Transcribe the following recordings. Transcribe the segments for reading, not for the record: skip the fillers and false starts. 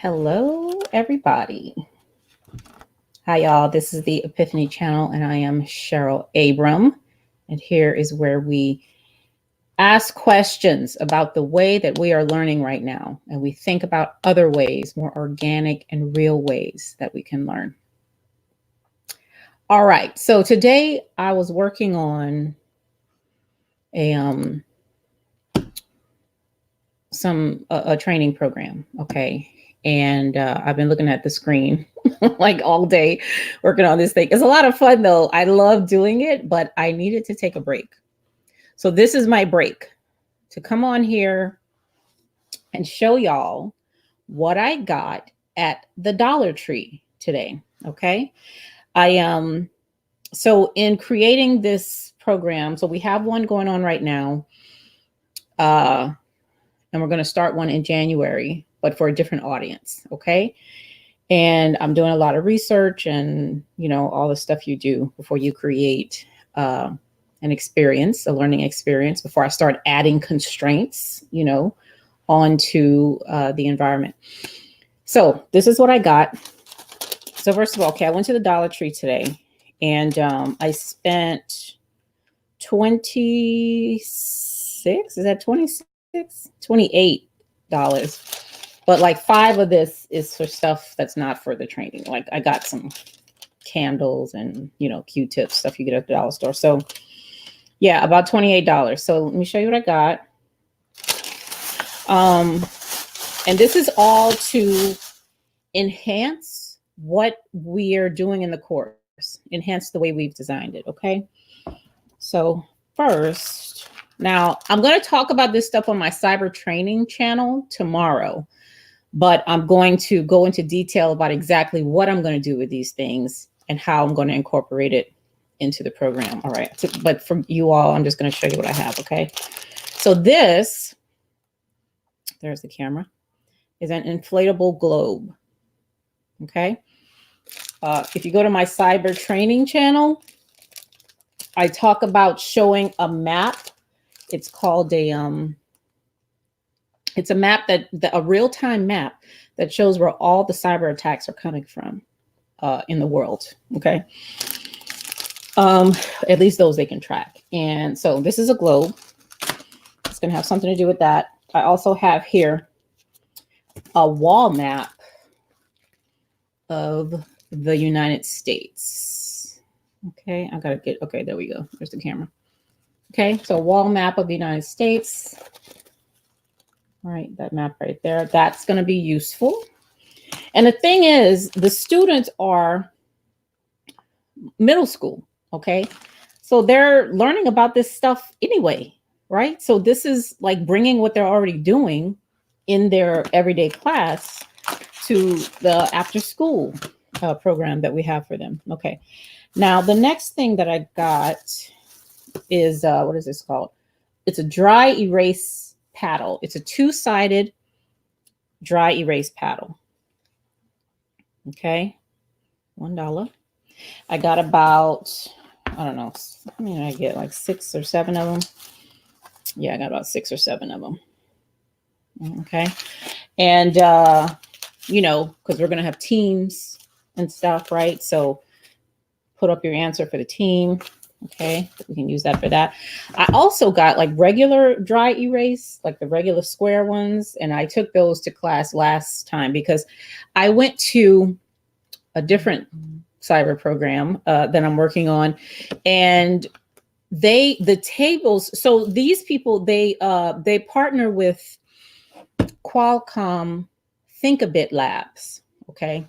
Hello, everybody. Hi, y'all. This is the Ypifany channel, and I am Cheryl Abram. And here is where we ask questions about the way that we are learning right now. And we think about other ways, more organic and real ways that we can learn. All right. So today I was working on a training program. Okay. And I've been looking at the screen like all day working on this thing. It's a lot of fun though. I love doing it, but I needed to take a break. So this is my break to come on here and show y'all what I got at the Dollar Tree today. Okay. So in creating this program, so we have one going on right now. And we're going to start one in January, but for a different audience. Okay. And I'm doing a lot of research and, all the stuff you do before you create an experience, a learning experience, before I start adding constraints, onto the environment. So this is what I got. So first of all, I went to the Dollar Tree today and I spent 26, is that 26? $28. But like 5 of this is for stuff that's not for the training. Like I got some candles and, Q-tips, stuff you get at the dollar store. So yeah, about $28. So let me show you what I got. And this is all to enhance what we are doing in the course, enhance the way we've designed it. Okay. So first, now I'm going to talk about this stuff on my cyber training channel tomorrow, but I'm going to go into detail about exactly what I'm going to do with these things and how I'm going to incorporate it into the program. All right. But for you all, I'm just going to show you what I have. Okay. So this, there's the camera, is an inflatable globe. Okay. If you go to my cyber training channel, I talk about showing a map. It's called it's a map a real-time map that shows where all the cyber attacks are coming from in the world. Okay. At least those they can track. And so this is a globe. It's going to have something to do with that. I also have here a wall map of the United States. Okay. Okay, there we go. There's the camera. Okay, so wall map of the United States. All right, that map right there. That's going to be useful. And the thing is, the students are middle school, okay? So they're learning about this stuff anyway, right? So this is like bringing what they're already doing in their everyday class to the after school program that we have for them. Okay, now the next thing that I got is what is this called? It's a dry erase paddle. It's a 2-sided dry erase paddle. Okay, $1. I got about, I don't know, I mean, I get like 6 or 7 of them. Yeah, I got about 6 or 7 of them. Okay, and because we're gonna have teams and stuff, right? So put up your answer for the team. Okay, we can use that for that. I also got like regular dry erase, like the regular square ones. And I took those to class last time because I went to a different cyber program that I'm working on. And the tables, so these people, they partner with Qualcomm Think-A-Bit Labs. Okay,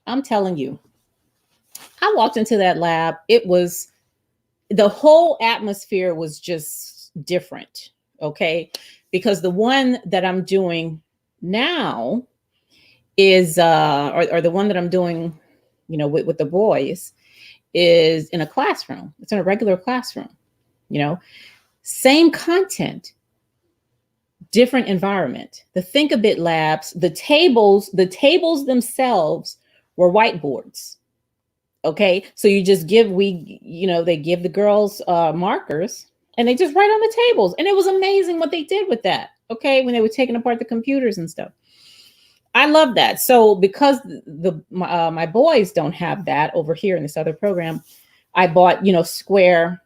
I'm telling you, I walked into that lab. The whole atmosphere was just different, okay? Because the one that I'm doing now is, or the one that I'm doing, with the boys is in a classroom. It's in a regular classroom, same content, different environment. The Think-A-Bit Labs, the tables themselves were whiteboards. Okay, so you just they give the girls markers and they just write on the tables. And it was amazing what they did with that. Okay, when they were taking apart the computers and stuff. I love that. So because my boys don't have that over here in this other program, I bought, square,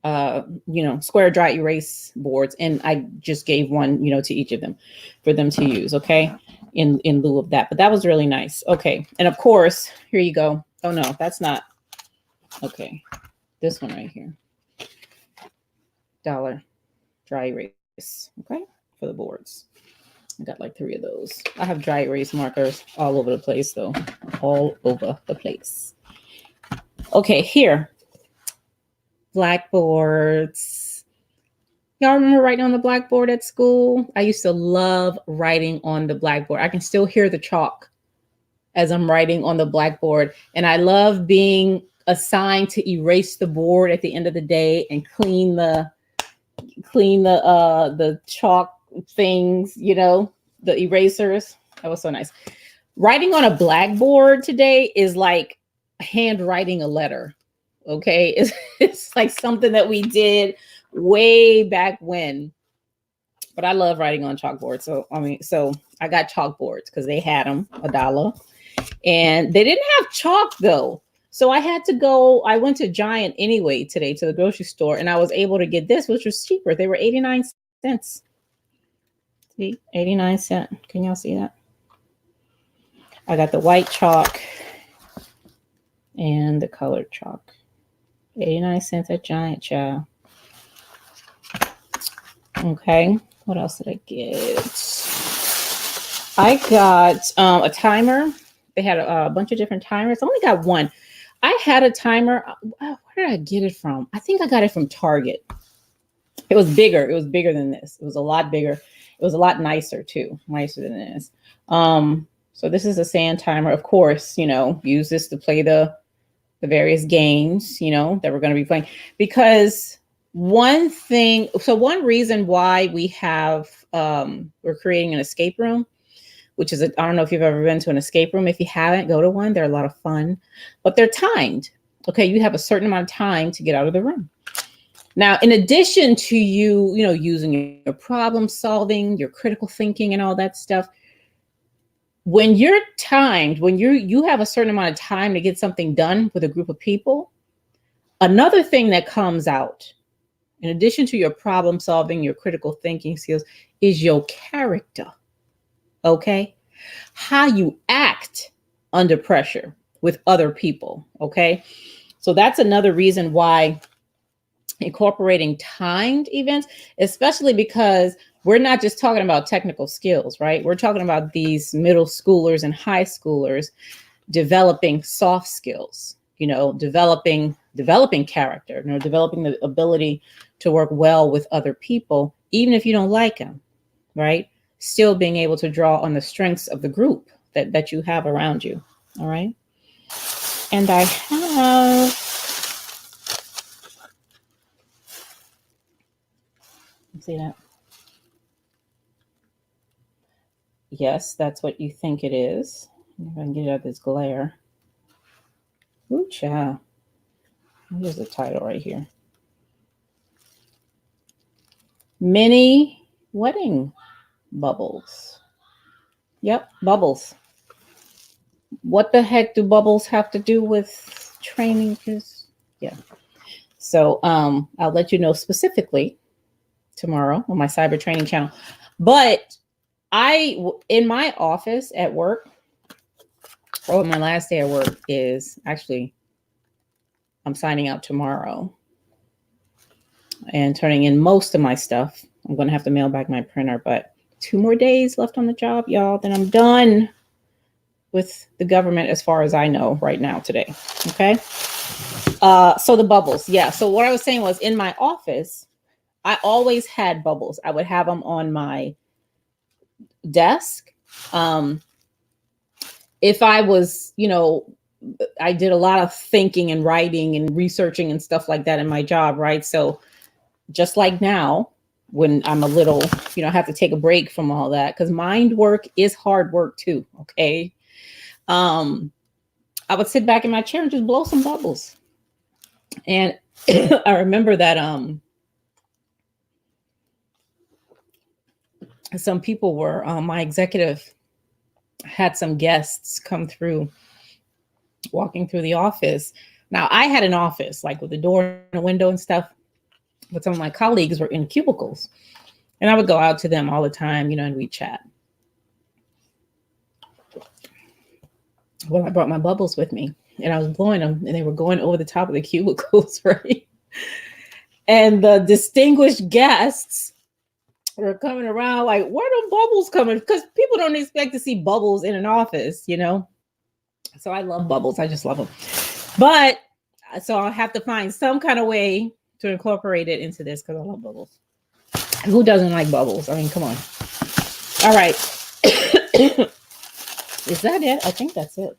square dry erase boards, and I just gave one, to each of them for them to use. Okay. In lieu of that, but that was really nice. Okay. And of course, here you go. Oh no, that's not. Okay. This one right here. Dollar dry erase. Okay. For the boards. I got like 3 of those. I have dry erase markers all over the place though. All over the place. Okay, here. Blackboards. Y'all remember writing on the blackboard at school? I used to love writing on the blackboard. I can still hear the chalk as I'm writing on the blackboard. And I love being assigned to erase the board at the end of the day and clean the chalk things, the erasers. That was so nice. Writing on a blackboard today is like handwriting a letter. Okay. It's like something that we did way back when. But I love writing on chalkboard. So I got chalkboards because they had them $1. And they didn't have chalk though. So I went to Giant anyway today to the grocery store, and I was able to get this, which was cheaper. They were 89 cents. See, 89 cents. Can y'all see that? I got the white chalk and the colored chalk. 89 cents at Giant, child. Okay. What else did I get? I got a timer. They had a bunch of different timers. I only got one. I had a timer. Where did I get it from? I think I got it from Target. It was bigger. It was bigger than this. It was a lot bigger. It was a lot nicer too. Nicer than this. So this is a sand timer. Of course, use this to play the various games, that we're going to be playing. Because one reason why we have, we're creating an escape room, which is, I don't know if you've ever been to an escape room. If you haven't, go to one. They're a lot of fun, but they're timed. Okay. You have a certain amount of time to get out of the room. Now, in addition to using your problem solving, your critical thinking and all that stuff, when you're timed, when you have a certain amount of time to get something done with a group of people, another thing that comes out, in addition to your problem solving, your critical thinking skills, is your character. Okay. How you act under pressure with other people. Okay. So that's another reason why incorporating timed events, especially because we're not just talking about technical skills, right? We're talking about these middle schoolers and high schoolers developing soft skills, developing character, developing the ability to work well with other people, even if you don't like them, right? Still being able to draw on the strengths of the group that you have around you. All right. And I have, see that? Yes, that's what you think it is. If I can get out of this glare. Ooh, child. Here's the title right here. Mini wedding bubbles. Yep, bubbles. What the heck do bubbles have to do with training? Yeah. So I'll let you know specifically tomorrow on my cyber training channel. But in my office at work, my last day at work is actually, I'm signing out tomorrow and turning in most of my stuff. I'm going to have to mail back my printer, but 2 more days left on the job, y'all. Then I'm done with the government as far as I know right now today. Okay. So the bubbles. Yeah. So what I was saying was, in my office, I always had bubbles. I would have them on my desk. If I was, I did a lot of thinking and writing and researching and stuff like that in my job, right? So just like now, when I'm a little, I have to take a break from all that, because mind work is hard work too. Okay. I would sit back in my chair and just blow some bubbles. And I remember that, some people were, my executive had some guests come through, walking through the office. Now, I had an office, like with the door and a window and stuff, but some of my colleagues were in cubicles. And I would go out to them all the time, and we'd chat. Well, I brought my bubbles with me and I was blowing them, and they were going over the top of the cubicles, right? And the distinguished guests were coming around like, where are the bubbles coming? Because people don't expect to see bubbles in an office, So I love bubbles. I just love them. But so I'll have to find some kind of way to incorporate it into this, because I love bubbles. Who doesn't like bubbles? I mean, come on. All right. Is that it? I think that's it.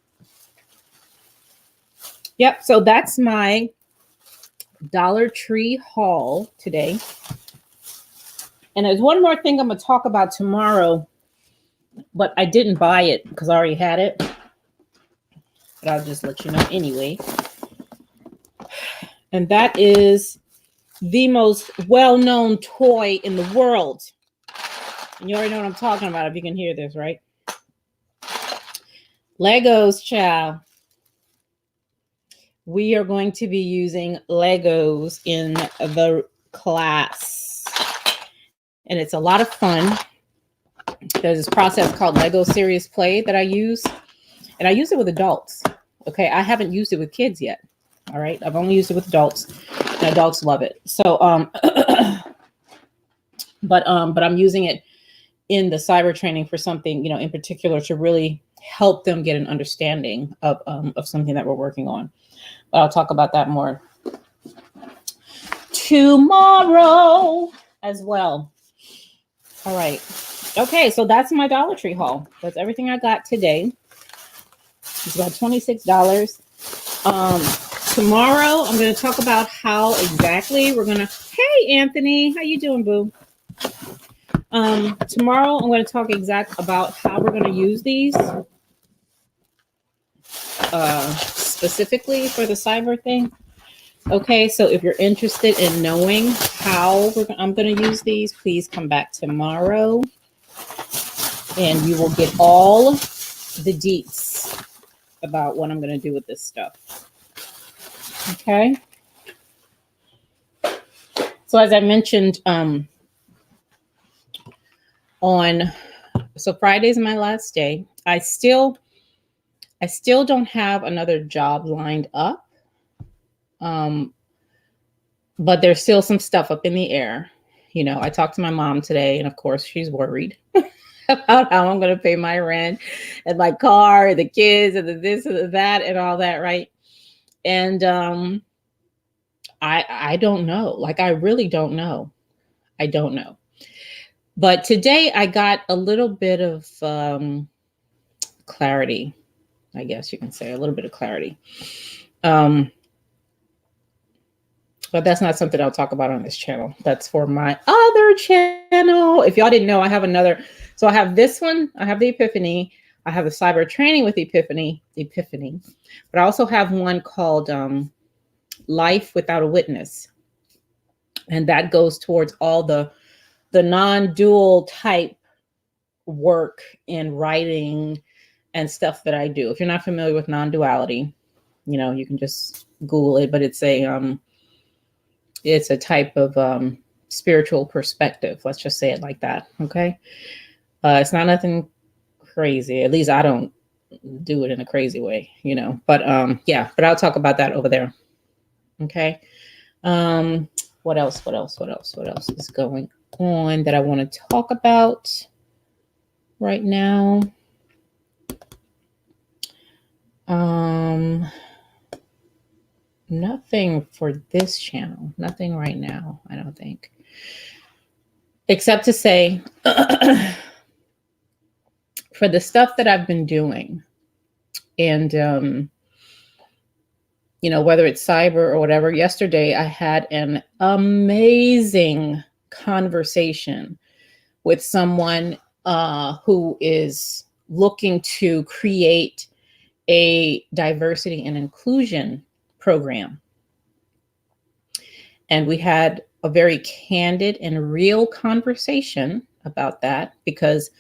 Yep. So that's my Dollar Tree haul today. And there's one more thing I'm going to talk about tomorrow, but I didn't buy it because I already had it. But I'll just let you know anyway. And that is the most well-known toy in the world. And you already know what I'm talking about if you can hear this, right? Legos, child. We are going to be using Legos in the class. And it's a lot of fun. There's this process called Lego Serious Play that I use. And I use it with adults. Okay, I haven't used it with kids yet. All right, I've only used it with adults. And adults love it. So, but I'm using it in the cyber training for something, in particular, to really help them get an understanding of something that we're working on. But I'll talk about that more tomorrow as well. All right. Okay, so that's my Dollar Tree haul. That's everything I got today. It's about $26. Tomorrow, I'm going to talk about how exactly we're going to... Hey, Anthony. How you doing, boo? Tomorrow, I'm going to talk about how we're going to use these specifically for the cyber thing. Okay, so if you're interested in knowing how I'm going to use these, please come back tomorrow and you will get all the deets about what I'm going to do with this stuff. Okay. So as I mentioned, so Friday's my last day. I still don't have another job lined up. But there's still some stuff up in the air. I talked to my mom today, and of course she's worried about how I'm going to pay my rent and my car and the kids and the this and the that and all that, right? And I don't know. Like, I really don't know. I don't know. But today I got a little bit of clarity, I guess you can say, a little bit of clarity. But that's not something I'll talk about on this channel. That's for my other channel. If y'all didn't know, I have another. So I have this one. I have the Ypifany. I have the cyber training with Ypifany. But I also have one called Life Without a Witness. And that goes towards all the non-dual type work in writing and stuff that I do. If you're not familiar with non-duality, you can just Google it. But it's a type of spiritual perspective. Let's just say it like that. Okay. It's not nothing crazy. At least I don't do it in a crazy way, but yeah, but I'll talk about that over there. Okay. What else is going on that I want to talk about right now? Nothing for this channel. Nothing right now, I don't think. Except to say, for the stuff that I've been doing, and, whether it's cyber or whatever, yesterday I had an amazing conversation with someone who is looking to create a diversity and inclusion program. And we had a very candid and real conversation about that, because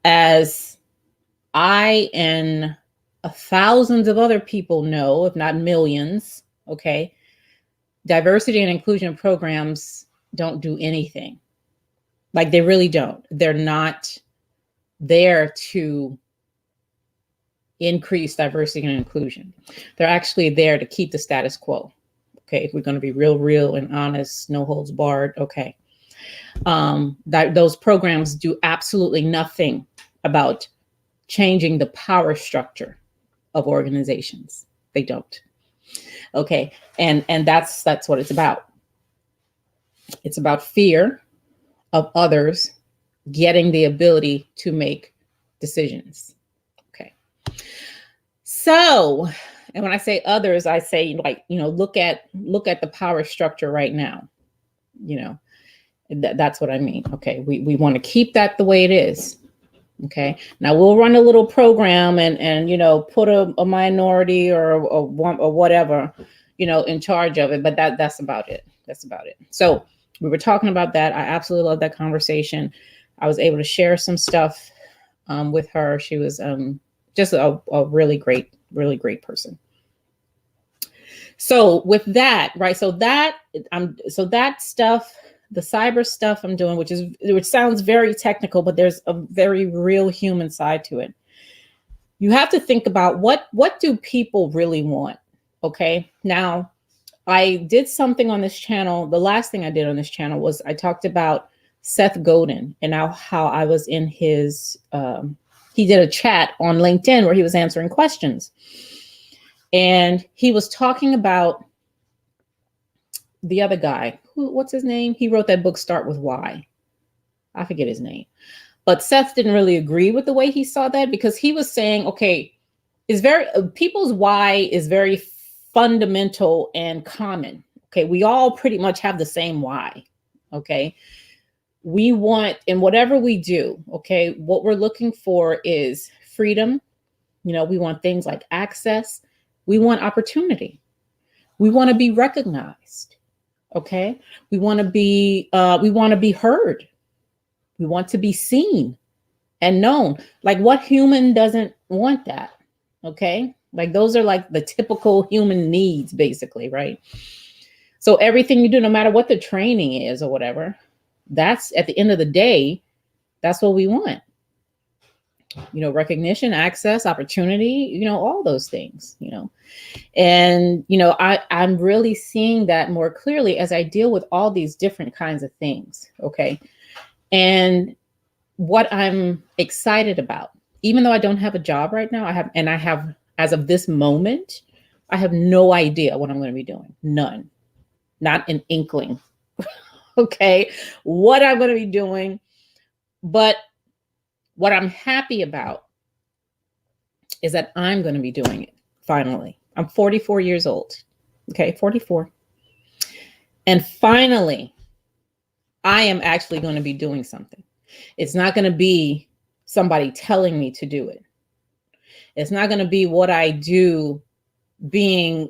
as I and thousands of other people know, if not millions, okay, diversity and inclusion programs don't do anything. Like, they really don't. They're not there to increase diversity and inclusion. They're actually there to keep the status quo. Okay, if we're going to be real and honest, no holds barred. Okay, those programs do absolutely nothing about changing the power structure of organizations. They don't. Okay, and that's what it's about. It's about fear of others getting the ability to make decisions. Okay. So, and when I say others, I say, like, look at the power structure right now. That's what I mean. Okay. We want to keep that the way it is. Okay. Now we'll run a little program and put a minority or whatever, in charge of it. But that's about it. That's about it. So we were talking about that. I absolutely love that conversation. I was able to share some stuff with her. She was just a really great person. So with that, right? So that stuff, the cyber stuff I'm doing, which sounds very technical, but there's a very real human side to it. You have to think about what do people really want? Okay. Now, I did something on this channel. The last thing I did on this channel was I talked about Seth Godin and how I was in his, he did a chat on LinkedIn where he was answering questions. And he was talking about the other guy. What's his name? He wrote that book, Start With Why. I forget his name. But Seth didn't really agree with the way he saw that, because he was saying, okay, people's why is very fundamental and common. Okay, we all pretty much have the same why. Okay, we want, in whatever we do, okay, what we're looking for is freedom. We want things like access. We want opportunity. We want to be recognized. Okay, we want to be heard. We want to be seen and known. Like, what human doesn't want that? Okay, like, those are like the typical human needs, basically, right? So everything you do, no matter what the training is or whatever, that's, at the end of the day, that's what we want. Recognition, access, opportunity, all those things, and, I'm really seeing that more clearly as I deal with all these different kinds of things. Okay. And what I'm excited about, even though I don't have a job right now, I have, as of this moment, I have no idea what I'm going to be doing. None, not an inkling. Okay. What I'm going to be doing. But what I'm happy about is that I'm going to be doing it. Finally, I'm 44 years old. Okay. 44. And finally, I am actually going to be doing something. It's not going to be somebody telling me to do it. It's not going to be what I do being,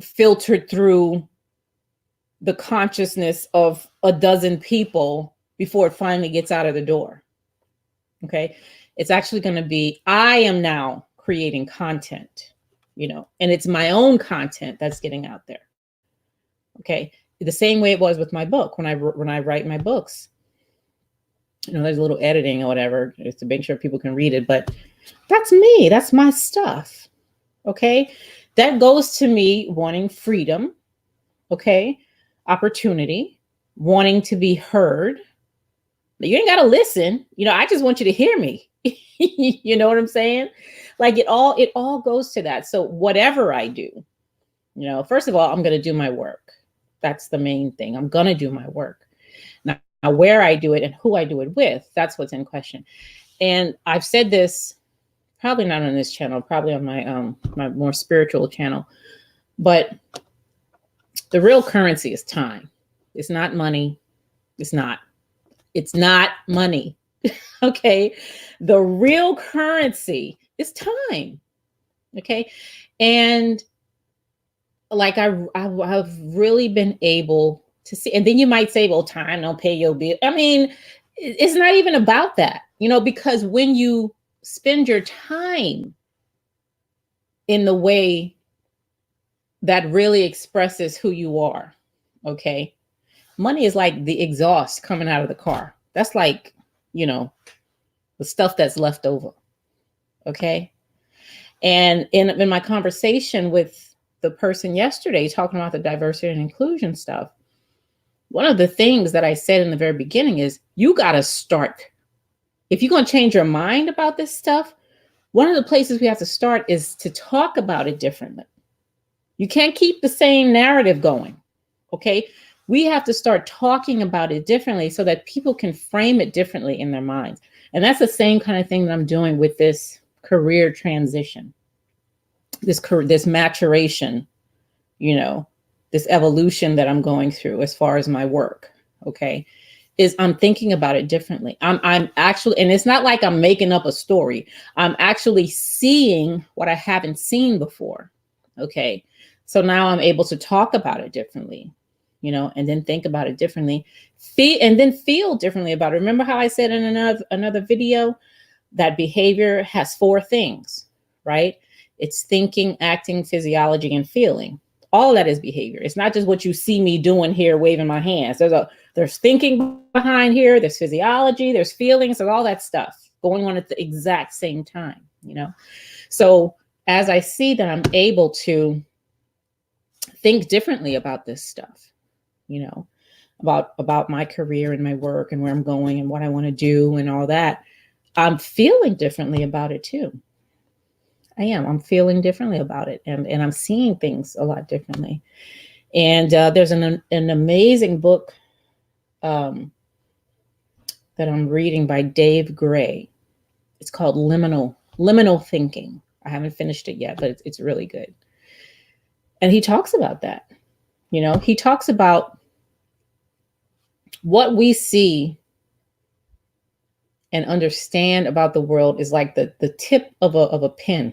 filtered through the consciousness of a dozen people before it finally gets out of the door. Okay. It's actually going to be, I am now creating content, and it's my own content that's getting out there. Okay. The same way it was with my book. When I write my books, there's a little editing or whatever just to make sure people can read it, but that's me. That's my stuff. Okay. That goes to me wanting freedom. Okay. Opportunity, wanting to be heard. You ain't got to listen. I just want you to hear me. You know what I'm saying? Like, it all goes to that. So whatever I do, first of all, I'm going to do my work. That's the main thing. I'm going to do my work. Now, where I do it and who I do it with, that's what's in question. And I've said this, probably not on this channel, probably on my more spiritual channel, but the real currency is time. It's not money. It's not money. Okay. The real currency is time. Okay. And like, I've really been able to see. And then you might say, well, time don't pay your bill. I mean, it's not even about that, you know, because when you spend your time in the way that really expresses who you are, okay, money is like the exhaust coming out of the car. That's like, you know, the stuff that's left over, okay? And in my conversation with the person yesterday talking about the diversity and inclusion stuff, one of the things that I said in the very beginning is you got to start. If you're going to change your mind about this stuff, one of the places we have to start is to talk about it differently. You can't keep the same narrative going, okay? We have to start talking about it differently so that people can frame it differently in their minds. And that's the same kind of thing that I'm doing with this career transition, this maturation, you know, this evolution that I'm going through as far as my work, okay, is I'm thinking about it differently. I'm actually, and it's not like I'm making up a story. I'm actually seeing what I haven't seen before, okay? So now I'm able to talk about it differently, you know, and then think about it differently, feel differently about it. Remember how I said in another video that behavior has 4 things, right? It's thinking, acting, physiology, and feeling. All of that is behavior. It's not just what you see me doing here, waving my hands. There's thinking behind here, there's physiology, there's feelings, and all that stuff going on at the exact same time, you know? So as I see that I'm able to think differently about this stuff, you know, about my career and my work and where I'm going and what I want to do and all that, I'm feeling differently about it too. I'm feeling differently about it, and I'm seeing things a lot differently. And there's an amazing book that I'm reading by Dave Gray. It's called Liminal Thinking. I haven't finished it yet, but it's really good. And he talks about that. You know, he talks about what we see and understand about the world is like the tip of a pin.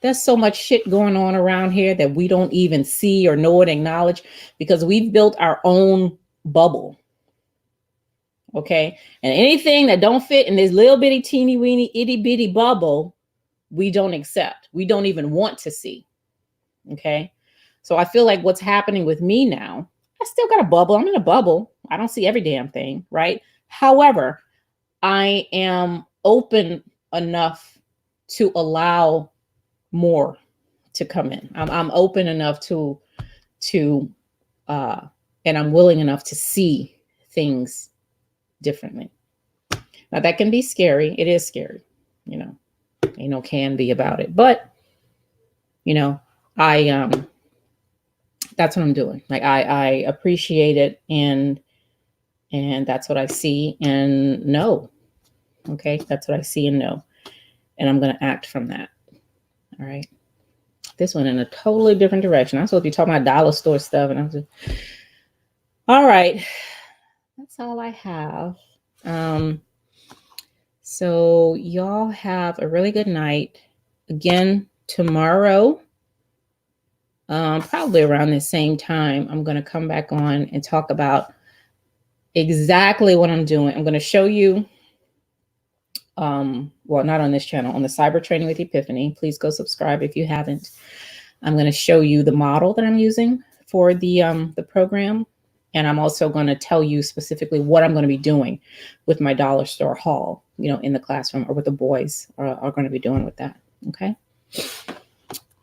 There's so much shit going on around here that we don't even see or know and acknowledge because we've built our own bubble. Okay. And anything that don't fit in this little bitty teeny weeny itty bitty bubble, we don't accept. We don't even want to see. Okay. So I feel like what's happening with me now, I still got a bubble. I'm in a bubble. I don't see every damn thing. Right. However, I am open enough to allow more to come in. I'm open enough to and I'm willing enough to see things differently. Now that can be scary. It is scary, you know, ain't no can be about it, but you know, that's what I'm doing. Like I appreciate it and that's what I see and know. Okay. That's what I see and know. And I'm going to act from that. All right. This went in a totally different direction. I'm supposed to be talking about dollar store stuff. And I'm just, all right. That's all I have. So y'all have a really good night. Again, tomorrow, probably around the same time, I'm going to come back on and talk about exactly what I'm doing. I'm going to show you, well, not on this channel, on the Cyber Training with Ypifany. Please go subscribe if you haven't. I'm going to show you the model that I'm using for the program. And I'm also going to tell you specifically what I'm going to be doing with my dollar store haul, you know, in the classroom, or what the boys are going to be doing with that. Okay.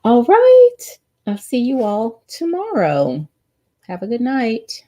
All right. I'll see you all tomorrow. Have a good night.